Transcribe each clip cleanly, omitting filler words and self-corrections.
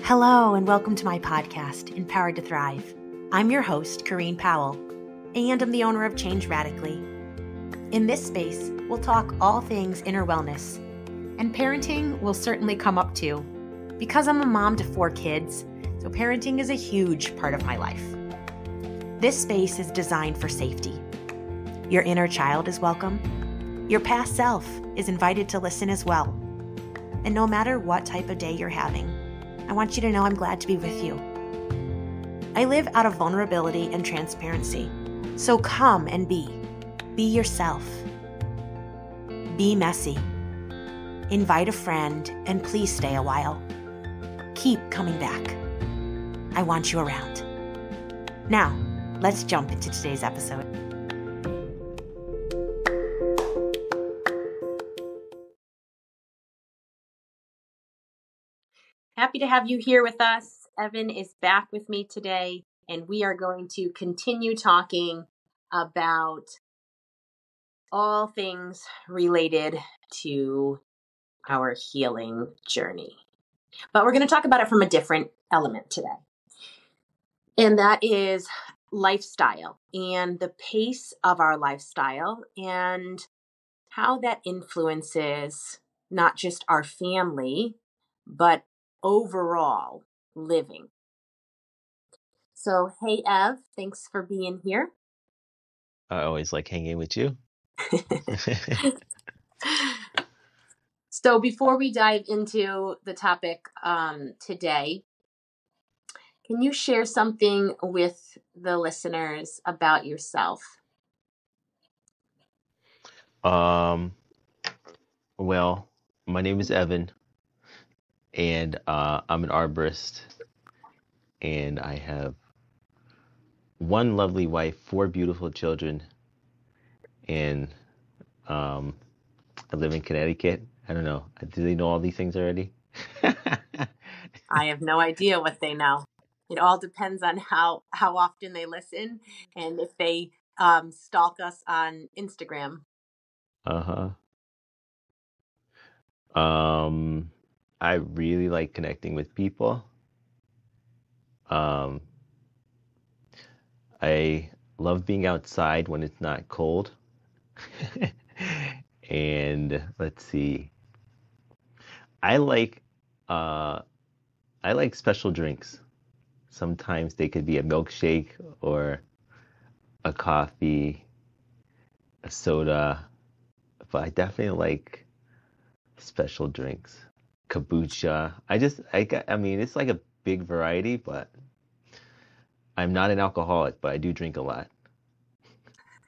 Hello, and welcome to my podcast, Empowered to Thrive. I'm your host, Evan Powell, and I'm the owner of Change Radically. In this space, we'll talk all things inner wellness, and parenting will certainly come up too. Because I'm a mom to 4 kids, so parenting is a huge part of my life. This space is designed for safety. Your inner child is welcome. Your past self is invited to listen as well. And no matter what type of day you're having, I want you to know I'm glad to be with you. I live out of vulnerability and transparency. So come and be. Be yourself. Be messy. Invite a friend and please stay a while. Keep coming back. I want you around. Now, let's jump into today's episode. Happy to have you here with us. Evan is back with me today, and we are going to continue talking about all things related to our healing journey. But we're going to talk about it from a different element today, and that is lifestyle and the pace of our lifestyle and how that influences not just our family, but overall living. So, hey, Ev, thanks for being here. I always like hanging with you. So before we dive into the topic today, can you share something with the listeners about yourself? Well, my name is Evan, and I'm an arborist, and I have one lovely wife, 4 beautiful children, and I live in Connecticut. I don't know. Do they know all these things already? I have no idea what they know. It all depends on how often they listen and if they stalk us on Instagram. I really like connecting with people. I love being outside when it's not cold. And let's see. I like special drinks. Sometimes they could be a milkshake or a coffee, a soda, but I definitely like special drinks. Kombucha. I mean, it's like a big variety, but I'm not an alcoholic, but I do drink a lot.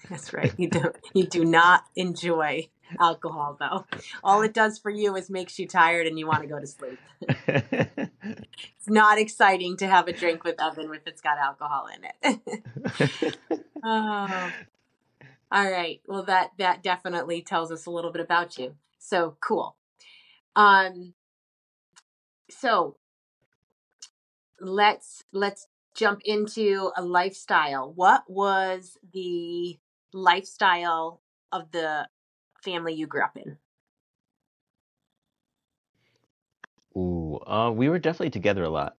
That's right. You do not enjoy alcohol, though. All it does for you is makes you tired and you want to go to sleep. It's not exciting to have a drink with Evan if it's got alcohol in it. Oh. All right. Well, that definitely tells us a little bit about you. So cool. So let's jump into a lifestyle. What was the lifestyle of the family you grew up in? Ooh, we were definitely together a lot.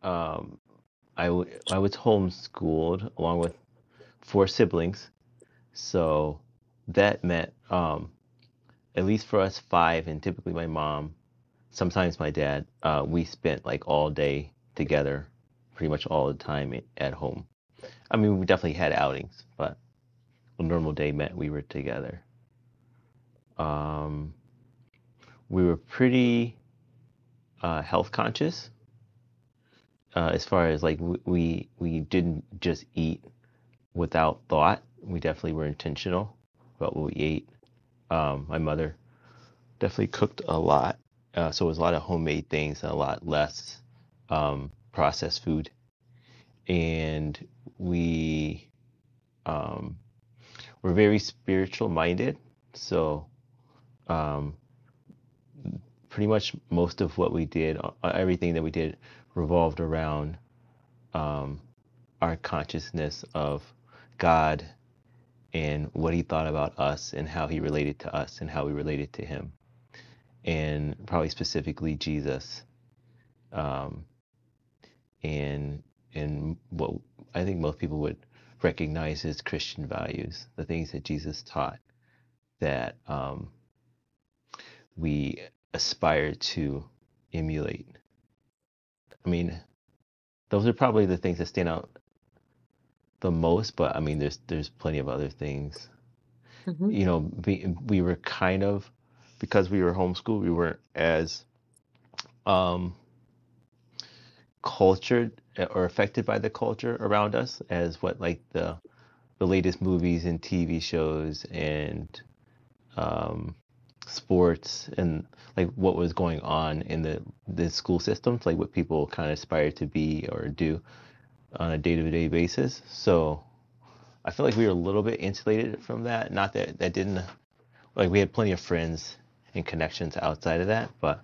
I was homeschooled along with 4 siblings, so that meant at least for us 5, and typically my mom, sometimes my dad, we spent like all day together, pretty much all the time at home. I mean, we definitely had outings, but a normal day meant we were together. We were pretty health conscious, as far as like we didn't just eat without thought. We definitely were intentional about what we ate. My mother definitely cooked a lot, so it was a lot of homemade things and a lot less processed food. And we were very spiritual minded, so pretty much most of what we did, everything that we did, revolved around our consciousness of God and what he thought about us and how he related to us and how we related to him, and probably specifically Jesus. and what I think most people would recognize as Christian values, the things that Jesus taught that we aspire to emulate. I mean, those are probably the things that stand out the most, but I mean, there's plenty of other things. Hmm. You know, we were kind of, because we were homeschooled, we weren't as um, cultured or affected by the culture around us as what like the latest movies and TV shows and um, sports and like what was going on in the school systems, like what people kind of aspire to be or do on a day-to-day basis. So I feel like we were a little bit insulated from that. Not that that didn't like we had plenty of friends and connections outside of that, but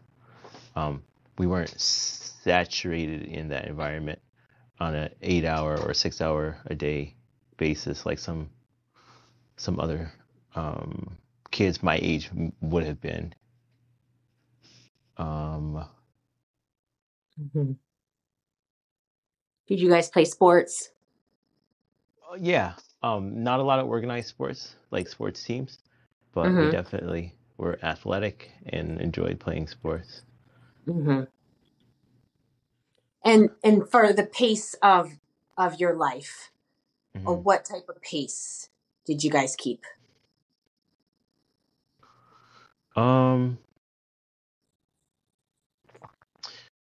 um, we weren't saturated in that environment on an 8 hour or 6 hour a day basis like some other um, kids my age would have been. Um, Hmm. Did you guys play sports? yeah, not a lot of organized sports like sports teams, but we Hmm. definitely were athletic and enjoyed playing sports. Hmm. And for the pace of your life, or Hmm. what type of pace did you guys keep? Um,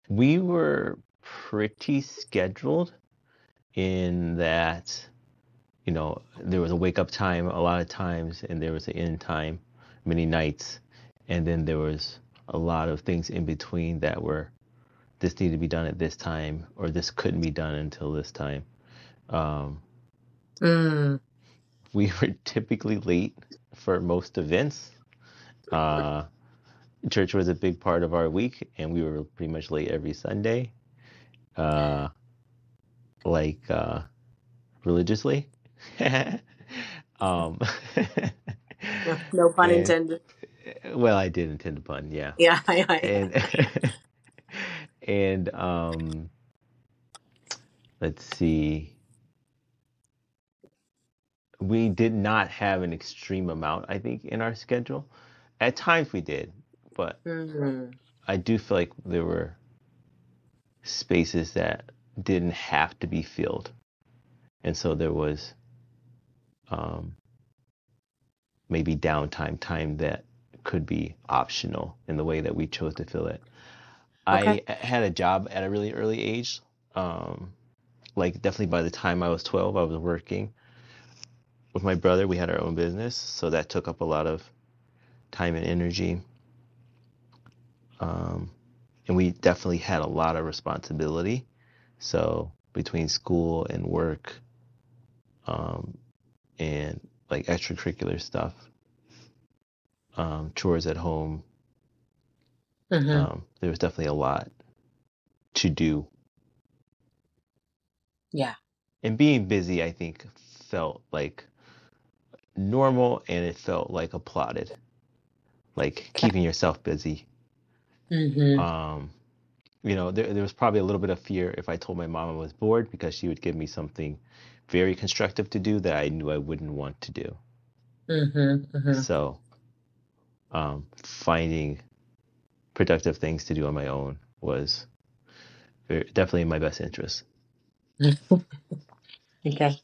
we were pretty scheduled in that, you know, there was a wake up time a lot of times, and there was an end time many nights, and then there was a lot of things in between that were this needed to be done at this time, or this couldn't be done until this time. Um, Mm. we were typically late for most events. Uh, Church was a big part of our week, and we were pretty much late every Sunday, uh, like religiously. um, No, no pun and intended. well, I did intend to pun, yeah, Yeah, and and let's see, we did not have an extreme amount, I think, in our schedule. At times we did, but Mm. I do feel like there were spaces that didn't have to be filled, and so there was um, maybe downtime time that could be optional in the way that we chose to fill it. Okay. I had a job at a really early age. Um, like definitely by the time I was 12, I was working with my brother. We had our own business, so that took up a lot of time and energy. Um, and we definitely had a lot of responsibility. So between school and work, um, and like extracurricular stuff, chores at home, Hmm. there was definitely a lot to do. Yeah. And being busy, I think, felt like normal and it felt like applauded, like Okay. keeping yourself busy. Hmm. Um, you know, there was probably a little bit of fear if I told my mom I was bored because she would give me something very constructive to do that I knew I wouldn't want to do. Hmm. Hmm. So, finding productive things to do on my own was definitely in my best interest. Okay.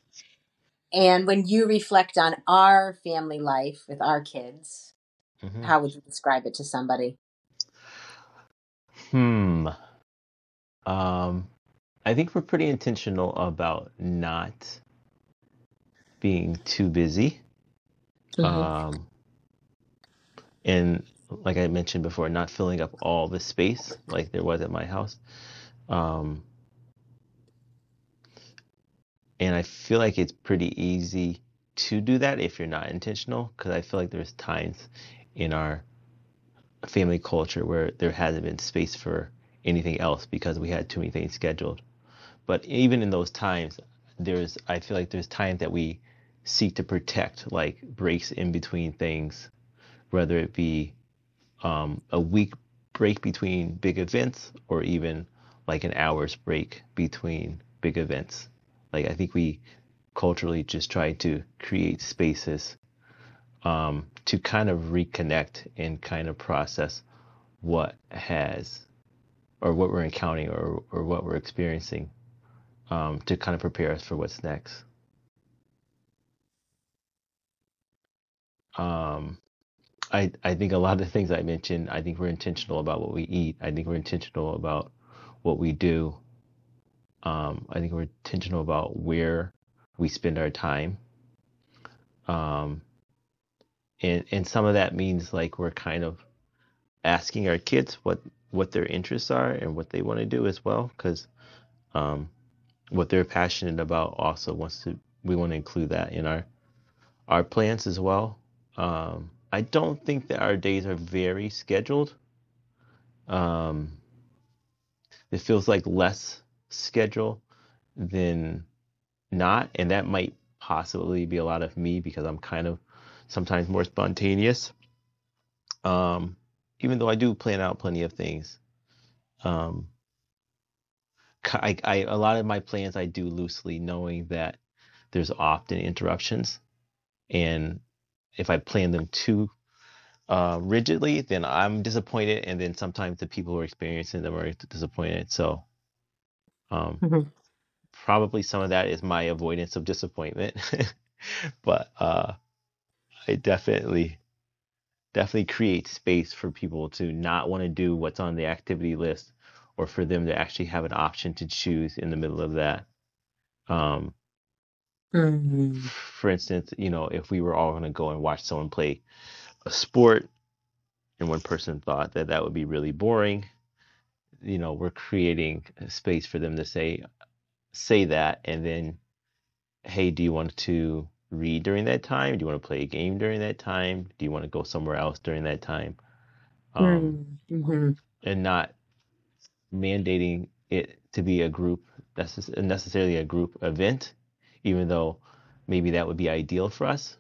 And when you reflect on our family life with our kids, Hmm. how would you describe it to somebody? Hmm. Um, I think we're pretty intentional about not being too busy. Hmm. Um, and like I mentioned before, not filling up all the space like there was at my house. Um, and I feel like it's pretty easy to do that if you're not intentional, because I feel like there's times in our family culture where there hasn't been space for anything else because we had too many things scheduled. But even in those times, I feel like there's times that we seek to protect, like breaks in between things, whether it be a week break between big events or even like an hour's break between big events. Like I think we culturally just try to create spaces to kind of reconnect and kind of process what has or what we're encountering or what we're experiencing to kind of prepare us for what's next. Um, I think a lot of the things I mentioned, I think we're intentional about what we eat. I think we're intentional about what we do. I think we're intentional about where we spend our time. Um, and some of that means like we're kind of asking our kids what their interests are and what they want to do as well, because um, what they're passionate about also wants to we want to include that in our plans as well. I don't think that our days are very scheduled. Um, it feels like less schedule than not, and that might possibly be a lot of me because I'm kind of sometimes more spontaneous. Um, Even though I do plan out plenty of things. Um, a lot of my plans I do loosely, knowing that there's often interruptions, and if I plan them too rigidly, then I'm disappointed, and then sometimes the people who are experiencing them are disappointed. So um, Mhm. probably some of that is my avoidance of disappointment, but I definitely create space for people to not want to do what's on the activity list, or for them to actually have an option to choose in the middle of that. Um, Mhm. for instance, if we were all going to go and watch someone play a sport, and one person thought that that would be really boring, we're creating a space for them to say that, and then, hey, do you want to read during that time? Do you want to play a game during that time? Do you want to go somewhere else during that time? Um, Mhm. and not mandating it to be a group, necessarily a group event, even though maybe that would be ideal for us.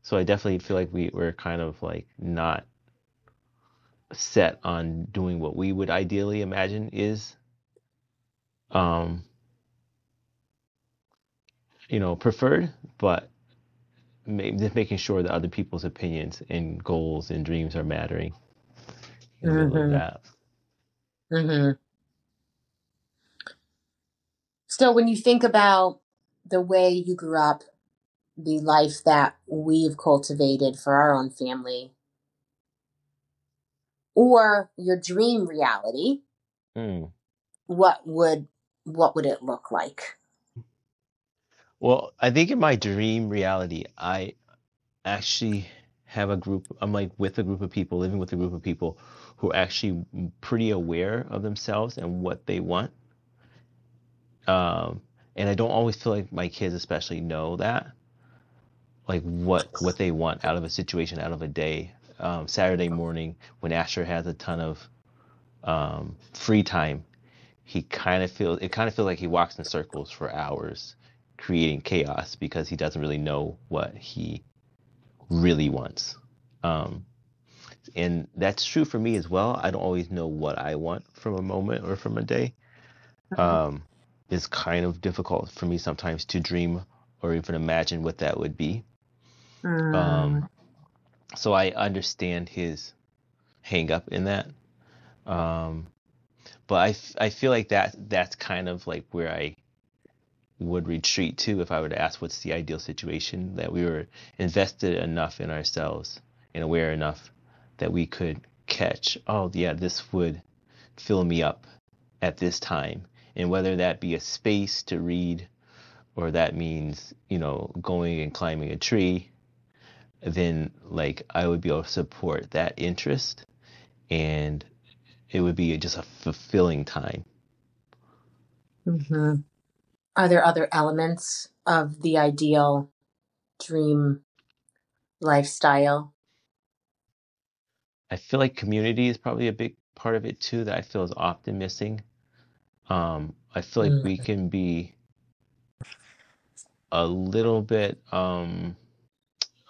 So I definitely feel like we're kind of like not set on doing what we would ideally imagine is um preferred, but just making sure that other people's opinions and goals and dreams are mattering in the middle of Mhm. that. Mhm. So when you think about the way you grew up, the life that we've cultivated for our own family, or your dream reality, Mm. what would what would it look like? Well, I think in my dream reality, I actually have a group, I'm like with a group of people, living with a group of people who are actually pretty aware of themselves and what they want. Um, and I don't always feel like my kids especially know that, like what they want out of a situation, out of a day. Saturday morning when Asher has a ton of free time, it kind of feels like he walks in circles for hours, creating chaos because he doesn't really know what he really wants. Um, and that's true for me as well. I don't always know what I want from a moment or from a day. Um, it's kind of difficult for me sometimes to dream or even imagine what that would be. Mm, Um, so I understand his hang up in that. Um, but I feel like that's kind of like where I would retreat to if I were to ask what's the ideal situation, that we were invested enough in ourselves and aware enough that we could catch, oh yeah, this would fill me up at this time. And whether that be a space to read, or that means, going and climbing a tree, then like I would be able to support that interest, and it would be just a fulfilling time. mhm. Are there other elements of the ideal dream lifestyle? I feel like community is probably a big part of it too that I feel is often missing. I feel like we Mm, can be a little bit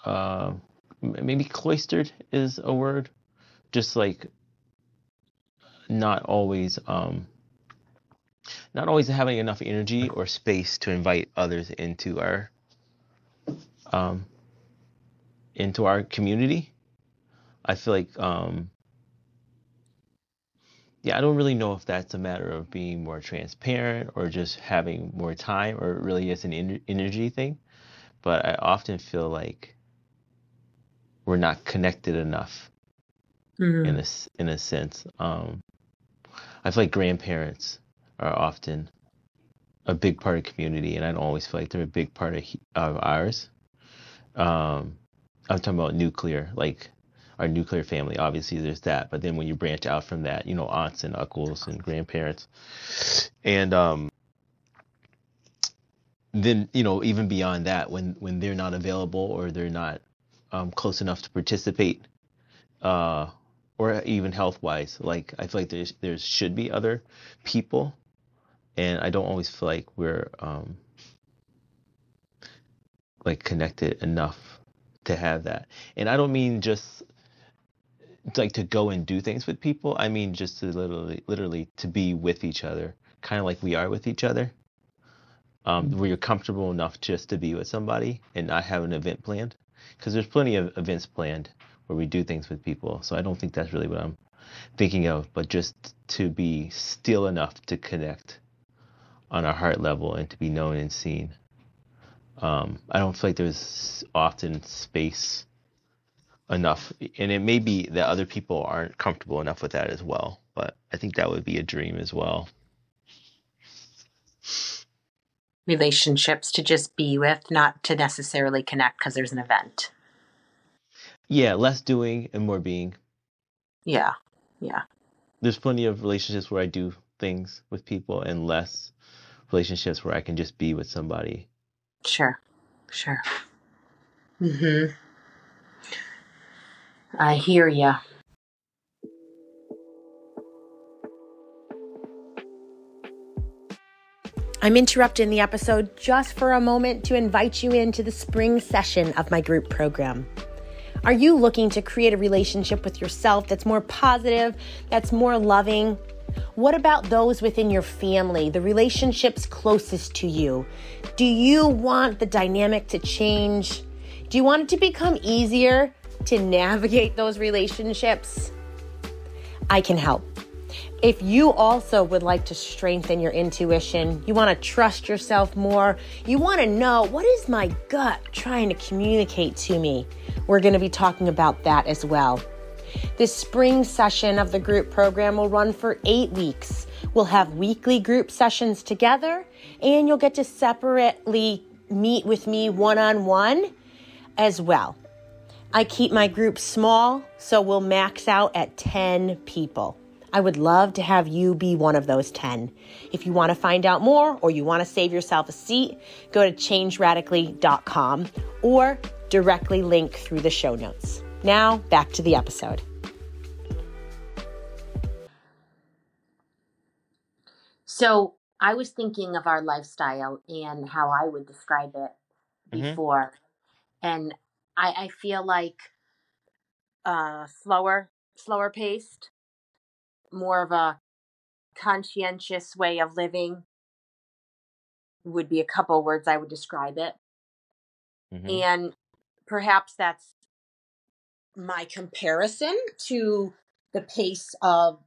uh maybe cloistered is a word, just like not always not always having enough energy or space to invite others um, into our community. I feel like yeah, I don't really know if that's a matter of being more transparent or just having more time, or it really is an energy thing. But I often feel like we're not connected enough Mm-hmm. in a sense. I feel like grandparents are often a big part of community, and I don't always feel like they're a big part of ours. Um, I'm talking about nuclear, like our nuclear family. Obviously, there's that, but then when you branch out from that, aunts and uncles and grandparents, and then even beyond that, when they're not available or they're not close enough to participate, uh, or even health wise, like I feel like there should be other people, and I don't always feel like we're like connected enough to have that. And I don't mean just like to go and do things with people. I mean just to literally to be with each other, kind of like we are with each other. Where you're comfortable enough just to be with somebody and not have an event planned, because there's plenty of events planned where we do things with people. So I don't think that's really what I'm thinking of, but just to be still enough to connect on a heart level and to be known and seen. I don't feel like there's often space enough, and it may be that other people aren't comfortable enough with that as well. But I think that would be a dream as well. Relationships to just be with, not to necessarily connect because there's an event. Yeah, less doing and more being. Yeah. Yeah. There's plenty of relationships where I do things with people, and less relationships where I can just be with somebody. Sure. Sure. Mm-hmm. I hear ya. I'm interrupting the episode just for a moment to invite you into the spring session of my group program. Are you looking to create a relationship with yourself that's more positive, that's more loving? What about those within your family, the relationships closest to you? Do you want the dynamic to change? Do you want it to become easier to navigate those relationships? I can help. If you also would like to strengthen your intuition, you want to trust yourself more, you want to know, what is my gut trying to communicate to me? We're going to be talking about that as well. This spring session of the group program will run for 8 weeks. We'll have weekly group sessions together, and you'll get to separately meet with me one-on-one as well. I keep my group small, so we'll max out at 10 people. I would love to have you be one of those 10. If you want to find out more or you want to save yourself a seat, go to changeradically.com or directly link through the show notes. Now, back to the episode. So I was thinking of our lifestyle and how I would describe it Mm-hmm. before. And I feel like slower paced, more of a conscientious way of living would be a couple words I would describe it. Mm-hmm. And perhaps that's my comparison to the pace of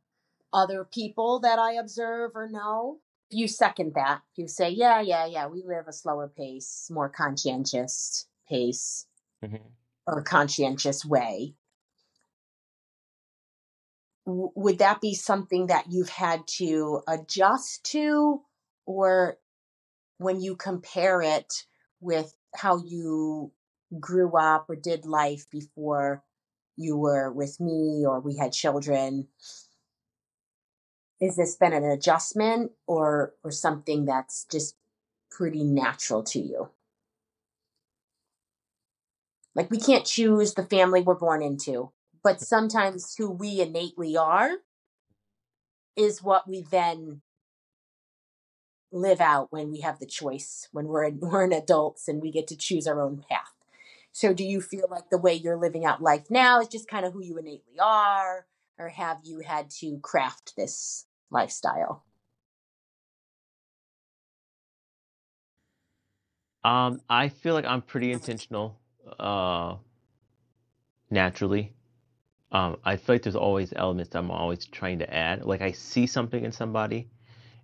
other people that I observe or know. If you second that, if you say, yeah, we live a slower pace, more conscientious pace Mm-hmm. or conscientious way, would that be something that you've had to adjust to? Or when you compare it with how you grew up or did life before you were with me or we had children, is this been an adjustment or something that's just pretty natural to you? Like, we can't choose the family we're born into, but sometimes who we innately are is what we then live out when we have the choice, when we're in adults and we get to choose our own path. So do you feel like the way you're living out life now is just kind of who you innately are, or have you had to craft this lifestyle? I feel like I'm pretty intentional, uh, naturally. I feel like there's always elements that I'm always trying to add. Like I see something in somebody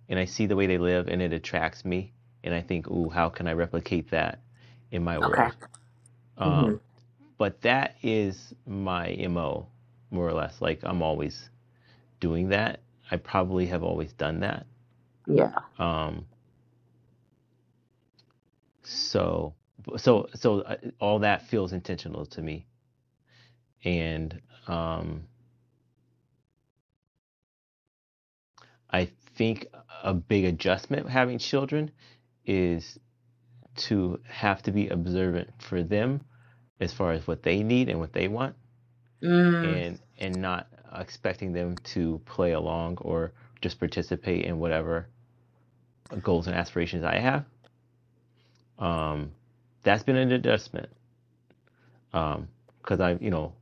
and I see the way they live and it attracts me and I think, ooh, how can I replicate that in my Okay. world? Hmm. Um, but that is my MO, more or less. Like I'm always doing that. I probably have always done that. Yeah. Um, so so all that feels intentional to me. And I think a big adjustment having children is to have to be observant for them as far as what they need and what they want, Mm. and not expecting them to play along or just participate in whatever goals and aspirations I have. Um, that's been an adjustment. Because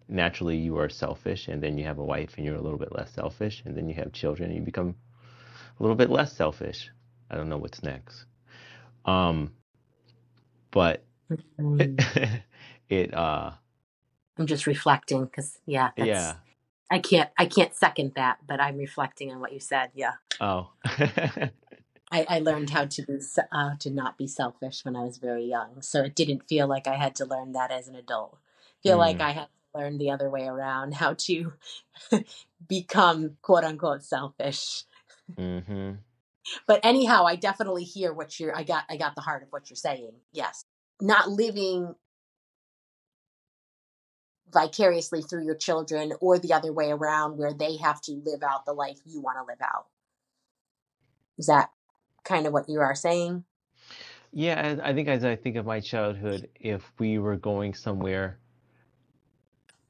naturally you are selfish, and then you have a wife, and you're a little bit less selfish, and then you have children, and you become a little bit less selfish. I don't know what's next. Um, but Mm. it I'm just reflecting because, yeah, that's, yeah. I can't second that, but I'm reflecting on what you said. Yeah. Oh. I learned how to not be selfish when I was very young. So it didn't feel like I had to learn that as an adult. I feel like Mm, I had to learn the other way around, how to become quote unquote selfish. mm-hmm. But anyhow, I definitely hear what I got the heart of what you're saying. Yes. Not living vicariously through your children or the other way around where they have to live out the life you want to live out. Is that kind of what you are saying? Yeah, I think as I think of my childhood, if we were going somewhere,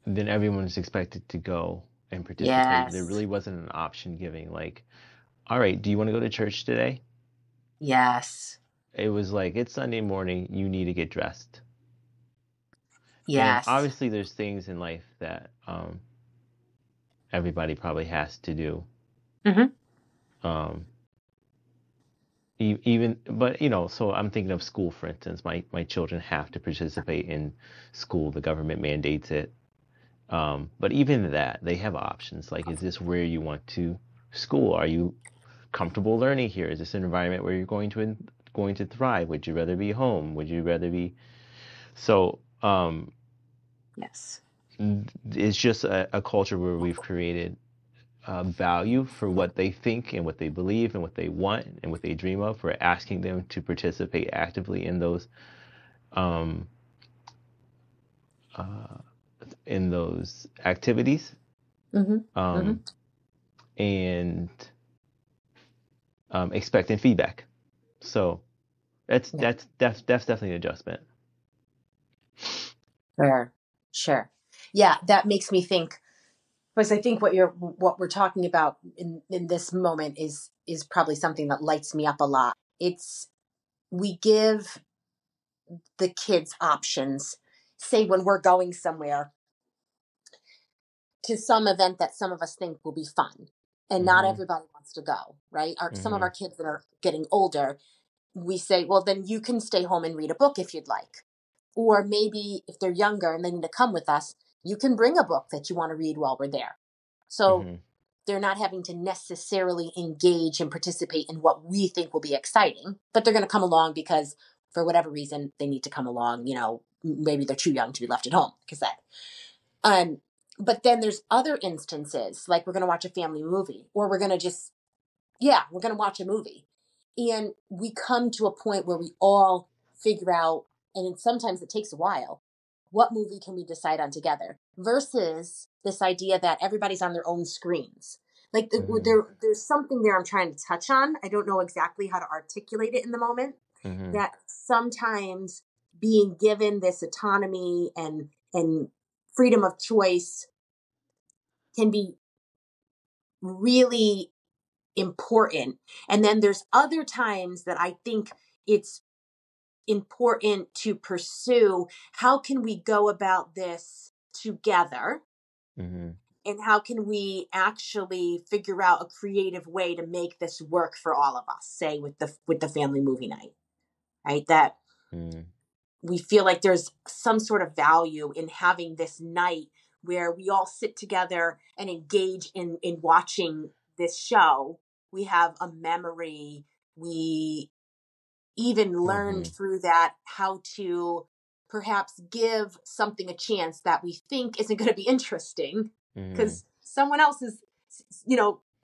then everyone was expected to go and participate. There Yes. really wasn't an option giving, like, all right, do you want to go to church today? Yes. It was like, it's Sunday morning, you need to get dressed. And Yes. obviously, there's things in life that everybody probably has to do. Hmm. Um, even, but so I'm thinking of school, for instance. My children have to participate in school. The government mandates it. But even that, they have options. Like, is this where you want to school? Are you comfortable learning here? Is this an environment where you're going to thrive? Would you rather be home? Would you rather be so? Yes. It's just a culture where we've created value for what they think and what they believe and what they want and what they dream of. We're asking them to participate actively um, in those activities, Hmm. Hmm. um, and expecting feedback. So Yeah. that's definitely an adjustment. Sure. Sure. Yeah, that makes me think because I think what we're talking about in this moment is probably something that lights me up a lot. It's we give the kids options. Say when we're going somewhere to some event that some of us think will be fun, and not Mm-hmm. everybody wants to go, right? Some of Mm-hmm. our kids that are getting older, we say, well, then you can stay home and read a book if you'd like. Or maybe if they're younger and they need to come with us, you can bring a book that you want to read while we're there. So Mm-hmm. they're not having to necessarily engage and participate in what we think will be exciting, but they're going to come along because for whatever reason they need to come along. Maybe they're too young to be left at home, like I said. Um, but then there's other instances, like we're going to watch a family movie, or we're going to watch a movie. And we come to a point where we all figure out, and sometimes it takes a while, what movie can we decide on together versus this idea that everybody's on their own screens. Like Mm-hmm. there's something there I'm trying to touch on. I don't know exactly how to articulate it in the moment. Mm-hmm. That sometimes being given this autonomy and freedom of choice can be really important. And then there's other times that I think it's important to pursue how can we go about this together, Mm-hmm. and how can we actually figure out a creative way to make this work for all of us, say with the family movie night, right? That Mm. We feel like there's some sort of value in having this night where we all sit together and engage in watching this show. We have a memory. We even learned Mm-hmm. through that how to perhaps give something a chance that we think isn't going to be interesting Mm-hmm. because someone else is,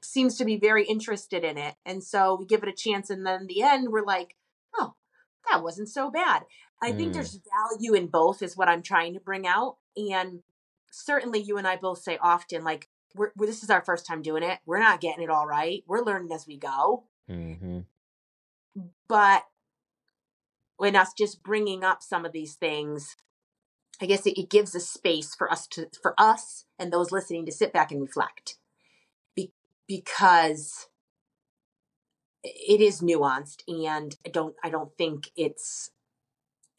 seems to be very interested in it. And so we give it a chance. And then in the end, we're like, oh, that wasn't so bad. I think Mm. there's value in both is what I'm trying to bring out. And certainly you and I both say often, like, this is our first time doing it. We're not getting it all right. We're learning as we go. Mm-hmm. But when us just bringing up some of these things, I guess it gives a space for us and those listening to sit back and reflect, because it is nuanced, and I don't think it's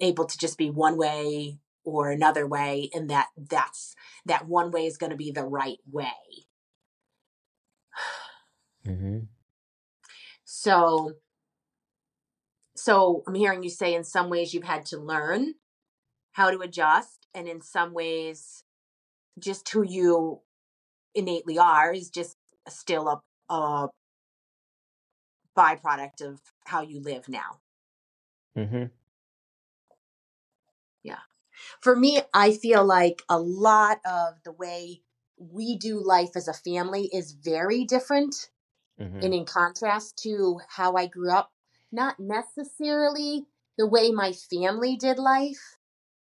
able to just be one way or another way, and that one way is going to be the right way. Mm-hmm. So I'm hearing you say in some ways you've had to learn how to adjust, and in some ways just who you innately are is just still a byproduct of how you live now. Mm-hmm. Yeah. For me, I feel like a lot of the way we do life as a family is very different, Mm-hmm. and in contrast to how I grew up. Not necessarily the way my family did life.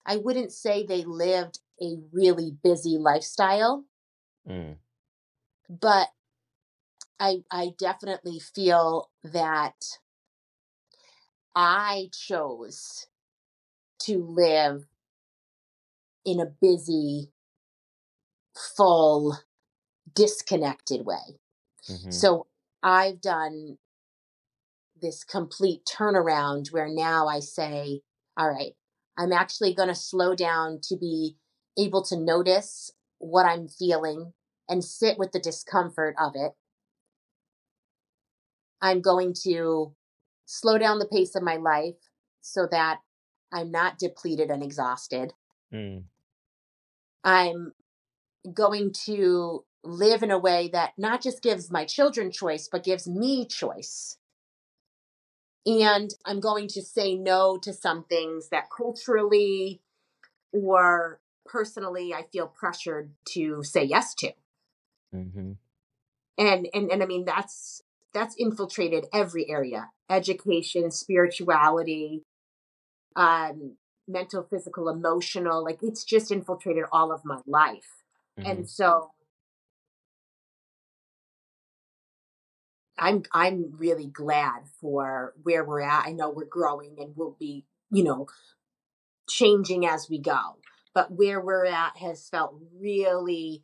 I wouldn't say they lived a really busy lifestyle, Mm. but I definitely feel that I chose to live in a busy, full, disconnected way. Mm-hmm. So I've done this complete turnaround where now I say, all right, I'm actually going to slow down to be able to notice what I'm feeling and sit with the discomfort of it. I'm going to slow down the pace of my life so that I'm not depleted and exhausted. Mm. I'm going to live in a way that not just gives my children choice, but gives me choice. And I'm going to say no to some things that culturally or personally I feel pressured to say yes to. Mm-hmm. And I mean that's infiltrated every area: education, spirituality, um, mental, physical, emotional. Like it's just infiltrated all of my life. Mm-hmm. And so I'm really glad for where we're at. I know we're growing and we'll be, changing as we go. But where we're at has felt really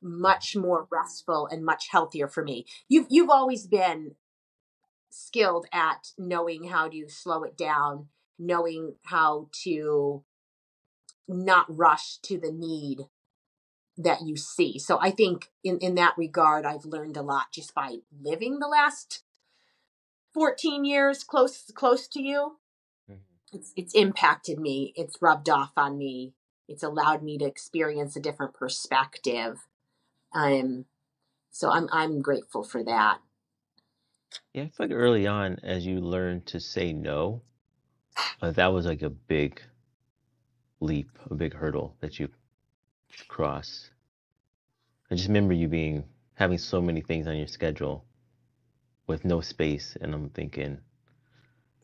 much more restful and much healthier for me. You've always been skilled at knowing how to slow it down, knowing how to not rush to the need that you see. So I think in that regard, I've learned a lot just by living the last 14 years close to you. Mm-hmm. It's impacted me. It's rubbed off on me. It's allowed me to experience a different perspective. So I'm grateful for that. Yeah, I feel like early on, as you learn to say no, that was like a big leap, a big hurdle that you cross. I just remember you having so many things on your schedule with no space, and I'm thinking,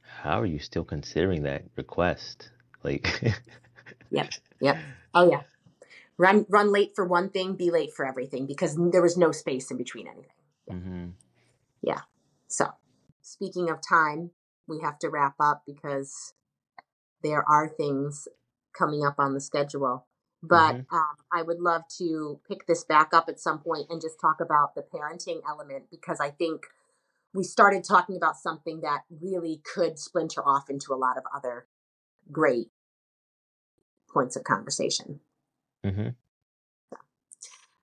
how are you still considering that request? Like, Yep. Yep. Oh yeah. Run late for one thing, be late for everything, because there was no space in between anything. Yeah. mm-hmm. Yeah. So speaking of time, we have to wrap up because there are things coming up on the schedule. But Mm-hmm. I would love to pick this back up at some point and just talk about the parenting element, because I think we started talking about something that really could splinter off into a lot of other great points of conversation. Mm-hmm.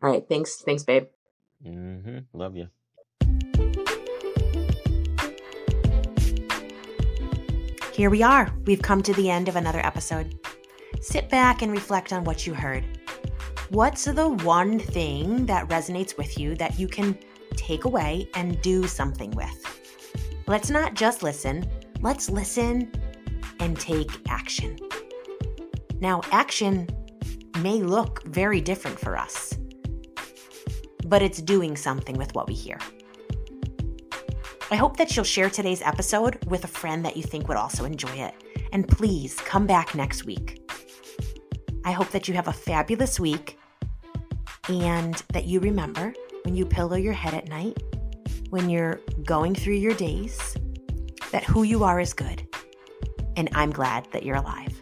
All right. Thanks, babe. Mm-hmm. Love you. Here we are. We've come to the end of another episode. Sit back and reflect on what you heard. What's the one thing that resonates with you that you can take away and do something with? Let's not just listen. Let's listen and take action. Now, action may look very different for us, but it's doing something with what we hear. I hope that you'll share today's episode with a friend that you think would also enjoy it. And please come back next week. I hope that you have a fabulous week and that you remember when you pillow your head at night, when you're going through your days, that who you are is good. And I'm glad that you're alive.